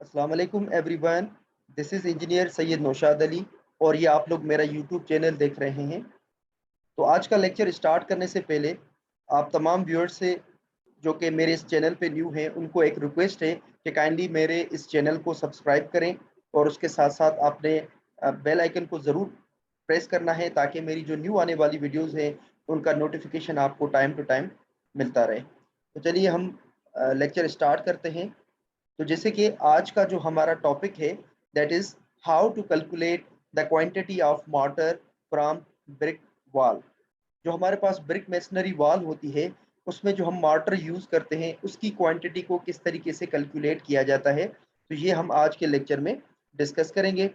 अस्सलाम वालेकुम everyone, this is engineer Syed Naushad Ali और ये आप लोग मेरा यूट्यूब चैनल देख रहे हैं। तो आज का लेक्चर स्टार्ट करने से पहले आप तमाम व्यूअर्स से जो कि मेरे इस चैनल पे न्यू हैं उनको एक रिक्वेस्ट है कि काइंडली मेरे इस चैनल को सब्सक्राइब करें और उसके साथ साथ आपने बेल आइकन को ज़रूर प्रेस करना है ताकि मेरी जो न्यू आने वाली वीडियोज़ हैं उनका नोटिफिकेशन आपको टाइम टू टाइम मिलता रहे। तो चलिए हम लेक्चर स्टार्ट करते हैं। तो जैसे कि आज का जो हमारा टॉपिक है that is how to calculate the quantity of water from brick wall. जो हमारे पास ब्रिक मेसनरी वॉल होती है उसमें जो हम वाटर यूज करते हैं उसकी क्वांटिटी को किस तरीके से कैलकुलेट किया जाता है, तो ये हम आज के लेक्चर में डिस्कस करेंगे।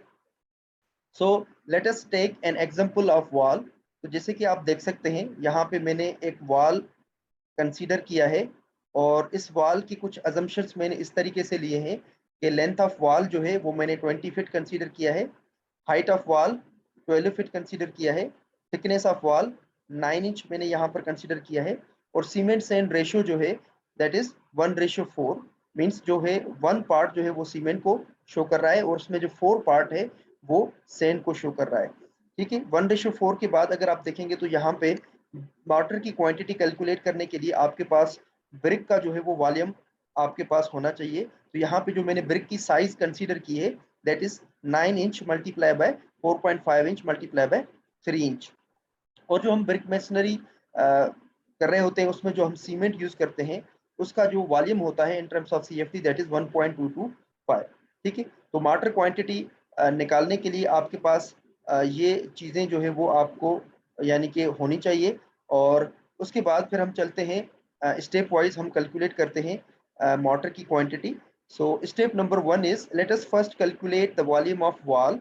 So let us take an example of wall. तो जैसे कि आप देख सकते हैं यहाँ पे मैंने एक वॉल कंसीडर किया है और इस वॉल की कुछ अजम्पशंस मैंने इस तरीके से लिए हैं कि लेंथ ऑफ वॉल जो है वो मैंने 20 फीट कंसीडर किया है, height of wall 12 feet consider किया है, थिकनेस ऑफ वॉल 9 इंच मैंने यहाँ पर कंसीडर किया है और सीमेंट सैंड रेशियो जो है दैट इज 1:4। मीन्स जो है 1 पार्ट जो है वो सीमेंट को शो कर रहा है और उसमें जो 4 पार्ट है वो सैंड को शो कर रहा है। ठीक है, 1:4 के बाद अगर आप देखेंगे तो यहाँ पे वाटर की क्वांटिटी कैलकुलेट करने के लिए आपके पास ब्रिक का जो है वो वॉल्यूम आपके पास होना चाहिए। तो यहाँ पे जो मैंने ब्रिक की साइज कंसीडर की है that is 9 inch multiply by 4.5 inch multiply by 3 inch. और जो हम ब्रिक मेसनरी कर रहे होते हैं उसमें जो हम सीमेंट यूज करते हैं उसका जो वॉल्यूम होता है in terms of CFT that is 1.225। ठीक है, तो वाटर क्वांटिटी निकालने के लिए आपके पास ये चीज़ें जो है वो आपको यानी कि होनी चाहिए। और उसके बाद फिर हम चलते हैं स्टेप वाइज हम कैलकुलेट करते हैं मोटर की quantity. So step number 1 is let us first calculate the volume of wall.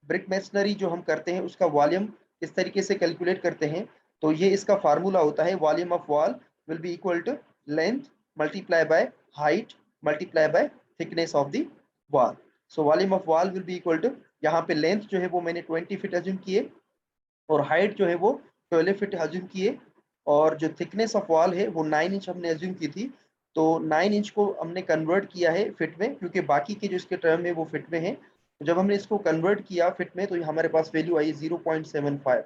Brick masonry जो हम करते हैं उसका वॉल्यूम किस तरीके से कैलकुलेट करते हैं, तो ये इसका फार्मूला होता है volume of wall will be equal to length multiply by height multiply by thickness of the wall. So volume of wall will be equal to, यहाँ पे लेंथ जो है वो मैंने 20 फीट अज्यूम किए और हाइट जो है वो 12 फीट अज्यूम किए और जो थिकनेस ऑफ वॉल है वो 9 इंच हमने अज्यूम की थी। तो 9 इंच को हमने कन्वर्ट किया है फिट में क्योंकि बाकी के जो इसके टर्म है वो फिट में है। तो जब हमने इसको कन्वर्ट किया फिट में तो हमारे पास वैल्यू आई 0.75।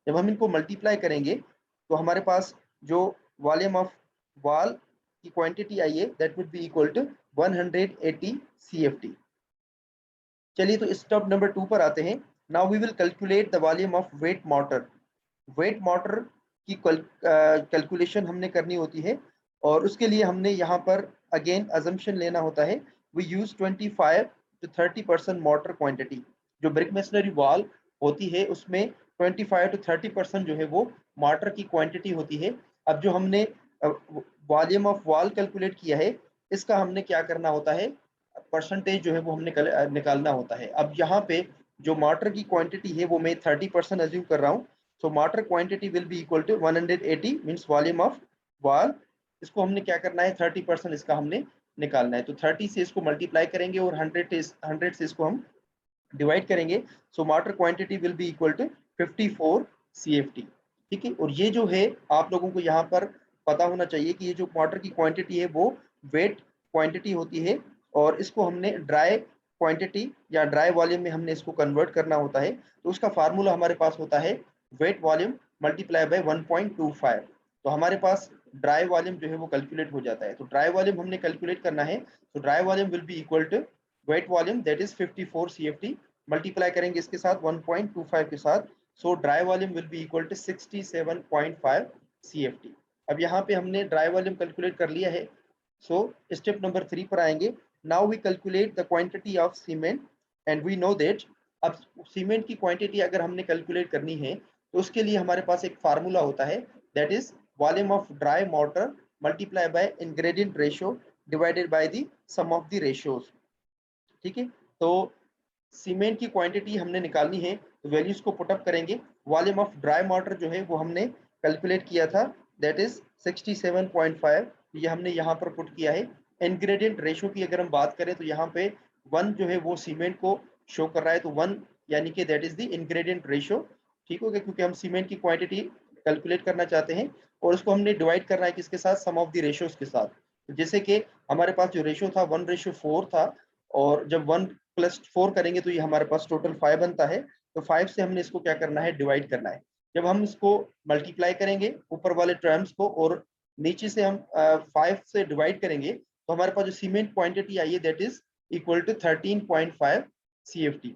जब हम इनको मल्टीप्लाई करेंगे तो हमारे पास जो वॉल्यूम ऑफ वॉल की क्वांटिटी आई है that would be equal to 180 CFT। चलिए तो स्टेप नंबर 2 पर आते हैं। Now we will calculate the volume of wet mortar. Wet mortar की कैलकुलेशन हमने करनी होती है और उसके लिए हमने यहाँ पर अगेन अजम्पशन लेना होता है। We use 25 to 30% mortar quantity. जो ब्रिक मेसनरी वॉल होती है उसमें 25 to 30% जो है वो मोटर की क्वांटिटी होती है। अब जो हमने वॉल्यूम ऑफ वॉल कैलकुलेट किया है इसका हमने क्या करना होता है, परसेंटेज जो है वो हमने निकालना होता है। अब यहाँ पे जो मोटर की क्वांटिटी है वो मैं 30% अज्यूम कर रहा हूँ। So mortar quantity will be equal to 180 means volume of wall. इसको हमने क्या करना है 30% इसका हमने निकालना है। तो 30 से इसको मल्टीप्लाई करेंगे और 100 से इसको हम डिवाइड करेंगे। So mortar quantity will be equal to 54 CFT। ठीक है, और ये जो है आप लोगों को यहाँ पर पता होना चाहिए कि ये जो मोटर की क्वांटिटी है वो वेट क्वांटिटी होती है और इसको हमने ड्राई क्वांटिटी या ड्राई वॉल्यूम में हमने इसको कन्वर्ट करना होता है। तो उसका फार्मूला हमारे पास होता है वेट वॉल्यूम मल्टीप्लाई बाय 1.25। तो हमारे पास ड्राई वॉल्यूम जो है वो कैलकुलेट हो जाता है। तो ड्राई वॉल्यूम हमने कैलकुलेट करना है। तो dry volume will be equal to wet volume that is 54 CFT multiply करेंगे इसके साथ 1.25 के साथ। So dry volume will be equal to 67.5 CFT। अब यहाँ पे हमने ड्राई वॉल्यूम कैलकुलेट कर लिया है। सो स्टेप नंबर 3 पर आएंगे। Now we calculate the quantity of cement and we know that. अब सीमेंट की क्वांटिटी अगर हमने कैलकुलेट करनी है तो उसके लिए हमारे पास एक फार्मूला होता है that is volume of dry mortar multiply by ingredient ratio divided by the sum of the ratios. ठीक है, तो सीमेंट की क्वांटिटी हमने निकालनी है तो वैल्यूज को पुटअप करेंगे। वॉल्यूम ऑफ ड्राई मोटर जो है वो हमने कैलकुलेट किया था दैट इज 67.5, ये हमने यहाँ पर पुट किया है। इंग्रेडिएंट रेशियो की अगर हम बात करें तो यहाँ पे 1 जो है वो सीमेंट को शो कर रहा है तो 1 यानी कि that is the ingredient ratio. ठीक हो गया, क्योंकि हम सीमेंट की क्वांटिटी कैलकुलेट करना चाहते हैं और उसको हमने डिवाइड करना है किसके साथ, सम ऑफ द रेशियोज के साथ। तो जैसे कि हमारे पास जो रेशियो था 1:4 था और जब 1 + 4 करेंगे तो ये हमारे पास टोटल 5 बनता है। तो 5 से हमने इसको क्या करना है, डिवाइड करना है। जब हम इसको मल्टीप्लाई करेंगे ऊपर वाले टर्म्स को और नीचे से हम 5 से डिवाइड करेंगे तो हमारे पास जो सीमेंट क्वांटिटी आई है that is equal to 13.5 CFT।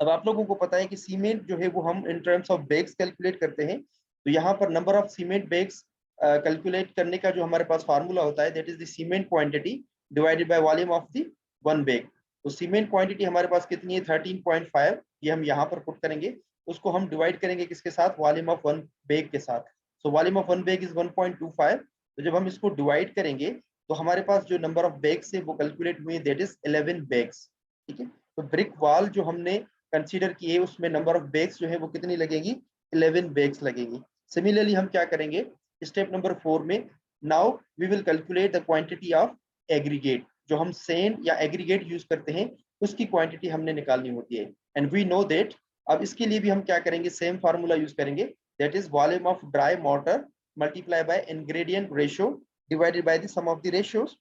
अब आप लोगों को पता है कि सीमेंट जो है वो हम in terms of bags calculate करते हैं। तो यहाँ पर number of cement bags calculate करने का जो हमारे पास फार्मूला होता है that is the cement quantity divided by volume of the 1 bag. तो सीमेंट क्वांटिटी हमारे पास कितनी है, 13.5, ये हम यहाँ पर पुट करेंगे। उसको हम डिवाइड करेंगे किसके साथ, वॉल्यूम ऑफ 1 बैग के साथ। सो वॉल्यूम ऑफ 1 बैग इज 1.25। तो जब हम इसको डिवाइड करेंगे तो हमारे पास जो नंबर ऑफ बैग्स है वो कैलकुलेट हुए दैट इज 11 बैग्स। ठीक है, तो ब्रिक वॉल जो हमने कंसीडर किए उसमें नंबर ऑफ बैग्स जो है वो कितनी लगेगी, 11 बैग्स लगेगी। सिमिलरली हम क्या करेंगे, स्टेप नंबर 4 में now we will calculate the quantity of aggregate. जो हम सैंड या एग्रीगेट यूज करते हैं उसकी क्वांटिटी हमने निकालनी होती है। एंड वी नो दैट, अब इसके लिए भी हम क्या करेंगे, सेम फार्मूला यूज करेंगे, that is volume of dry mortar multiply by ingredient ratio divided by the sum of the ratios.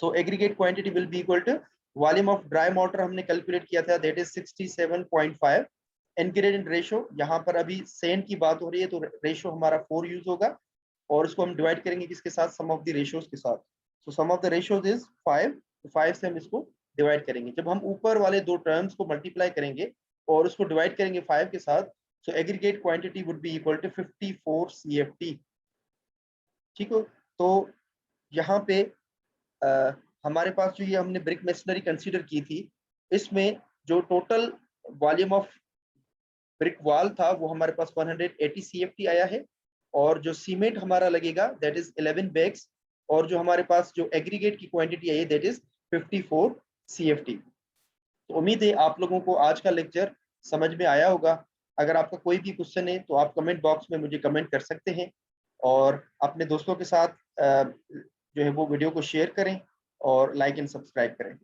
So aggregate quantity will be equal to volume of dry mortar हमने calculate किया था that is 67.5। Ingredient ratio, यहाँ पर अभी sand की बात हो रही है तो रेशियो हमारा 4 यूज होगा और इसको हम डिवाइड करेंगे किसके साथ, सम ऑफ द रेशियोज के साथ। सो सम ऑफ द रेशियोज इज 5, तो 5 से हम इसको डिवाइड करेंगे। जब हम ऊपर वाले दो टर्म्स को मल्टीप्लाई करेंगे और उसको डिवाइड करेंगे 5 के साथ, so aggregate quantity would be equal to 54 CFT। ठीक हो, तो यहाँ पे हमारे पास जो ये हमने ब्रिक मेसनरी कंसीडर की थी, इसमें जो total volume of brick wall था वो हमारे पास 180 CFT आया है और जो सीमेंट हमारा लगेगा दैट इज 11 बैग्स और जो हमारे पास जो एग्रीगेट की क्वांटिटी आई है दैट इज 54 CFT। तो उम्मीद है आप लोगों को आज का लेक्चर समझ में आया होगा। अगर आपका कोई भी क्वेश्चन है तो आप कमेंट बॉक्स में मुझे कमेंट कर सकते हैं और अपने दोस्तों के साथ जो है वो वीडियो को शेयर करें और लाइक एंड सब्सक्राइब करें।